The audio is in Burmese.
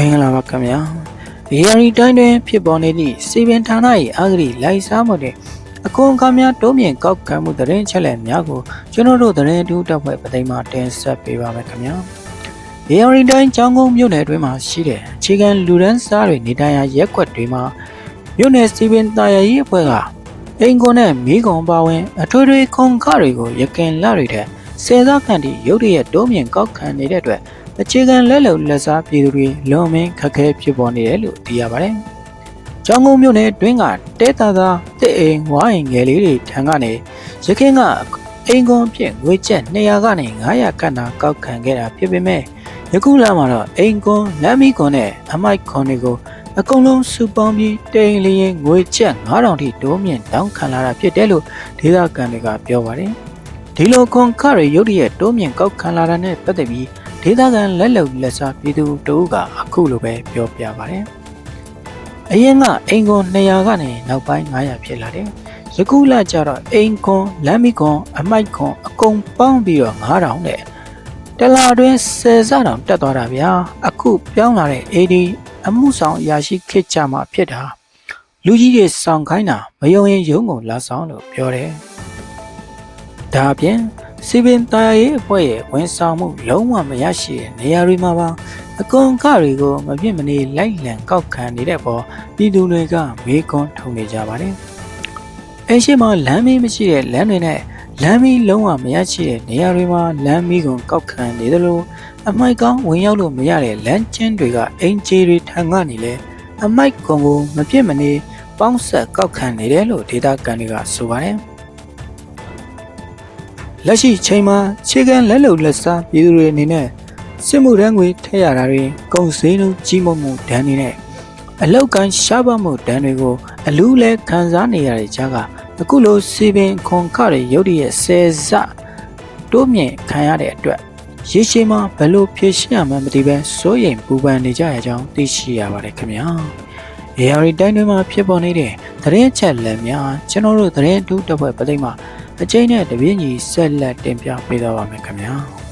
မင်္ဂလာပါခင်ဗျာ။ရေရီတိုင်းတွင်ဖြစ်ပေါ်နေသည့်စီပင်ဌာန၏အဂတိလိုက်စားမှုတဲ့အခွန်အခါများတိုးမြင့်ကောက်ခံမှုသတင်းချက်လက်များကိုကျွန်တော်တို့သတင်းတူတပ်ဖွဲ့ပသိမ်မှာတင်ဆက်ပေးပါမယ်ခင်ဗျာ။ရေရီတိုင်းကျောင်းကုန်းမြို့နယ်အတွင်းမှာရှိတဲ့အခြေခံလူဒန်းစားတွေနေထိုင်ရာရက်ကွက်တွေမှာမြို့နယ်စီပင်တာယာရေးအဖွဲ့ကအိမ်ကွန်နဲ့မီးကွန်ပါဝင်အထွေထွေခွန်ခတွေကိုရကင်လတွေတဲ့ဆယ်သားခန့်ထိရုတ်တရက်တိုးမြင့်ကောက်ခံနေတဲ့အတွက်အခြေခံလက်လုံလက်စားပြည်သူတွေလွန်မင်းခက်ခဲဖြစ်ပေါ်နေတယ်လို့သိရပါတယ်။ကျောင်းကုန်းမြို့နယ်အတွင်းကတဲတာသာတစ်အိမ်ဝိုင်းငယ်လေးတွေထံကနေရခင်ကအိမ်ကွန်ဖြစ်ငွေကျပ်200ကနေ900ခန့်သာကောက်ခံခဲ့တာဖြစ်ပေမဲ့ယခုလမှာတော့အိမ်ကွန်လမ်းမီကွန်နဲ့အမိုက်ကွန်တွေကိုအကုန်လုံးစုပေါင်းပြီးတိမ်လျင်ငွေကျပ်9000ထိတိုးမြင့်တောင်းခံလာတာဖြစ်တယ်လို့ဒေသခံတွေကပြောပါတယ်။ဒီလိုခွန်ခတွေရုတ်တရက်တိုးမြင့်ကောက်ခံလာတာနဲ့ပတ်သက်ပြီးဒေသခံလက်လုံလက်စားပြည်သူတို့ကအခုလိုပဲပြောပြပါတယ်။အရင်ကအိမ်ကွန်200ကနေနောက်ပိုင်း900ဖြစ်လာတယ်။ယခုလကျတော့အိမ်ကွန်လမ်းမီကွန်အမိုက်ကွန်အကုန်ပေါင်းပြီးတော့9000နဲ့တလာတွင်10ဆတောင်တက်သွားတာဗျာ။အခုပြောင်းလာတဲ့ AD အမှုဆောင်အရာရှိခေတ်ကြမှာဖြစ်တာလူကြီးတွေဆောင်ခိုင်းတာမယုံရင်ရုံးကိုလာဆောင်လို့ပြောတယ်။ဒါအပြင်စီပင်တာယာရေးအဖွဲ့ရဲ့ဝန်ဆောင်မှုလုံးဝမရရှိတဲ့နေရာတွေမှာပါအကွန်ခတွေကိုမပြည့်မနေလိုက်လံကောက်ခံနေတဲ့ပေါ်ပြည်သူတွေကမေးခွန်းထုတ်နေကြပါတယ်။အဲရှိမှလမ်းမီးမရှိတဲ့လမ်းတွေနဲ့လမ်းမီးလုံးဝမရရှိတဲ့နေရာတွေမှာလမ်းမီးကိုကောက်ခံနေသလိုအမိုက်ကောင်းဝင်ရောက်လို့မရတဲ့လမ်းကျင်းတွေကအင်ဂျီတွေထံကနေလဲအမိုက်ကွန်ကိုမပြည့်မနေပေါင်းဆက်ကောက်ခံနေတယ်လို့ဒေသခံတွေကဆိုပါတယ်။လက်ရှိချိန်မှာခြေခံလက်လုံလက်စားပြည်သူတွေအနေနဲ့စစ်မှုထမ်းငွေထည့်ရတာတွေကုန်စည်နှုန်းကြီးမားမှုဒဏ်တွေနဲ့အလောက်ကန်ရှားပါမှုဒဏ်တွေကိုအလူးလဲခံစားနေရတဲ့ကြားကအခုလိုစီပင်ခွန်ခတွေရုတ်တရက်ဆယ်စတိုးမြင့်ခံရတဲ့အတွက်ရေရှည်မှာဘယ်လိုဖြေရှင်းရမှန်းမသိပဲစိုးရိမ်ပူပန်နေကြရကြောင်းသိရှိရပါတယ်ခင်ဗျာ။ AR တိုင်းတွေမှာဖြစ်ပေါ်နေတဲ့သတင်းချက်လက်များကျွန်တော်တို့သတင်းတူတပ်ဖွဲ့ပသိမ်မှာအကျဉ်းနဲ့တပြင်းညီဆက်လက်တင်ပြပေးသွားပါမယ်ခင်ဗျာ။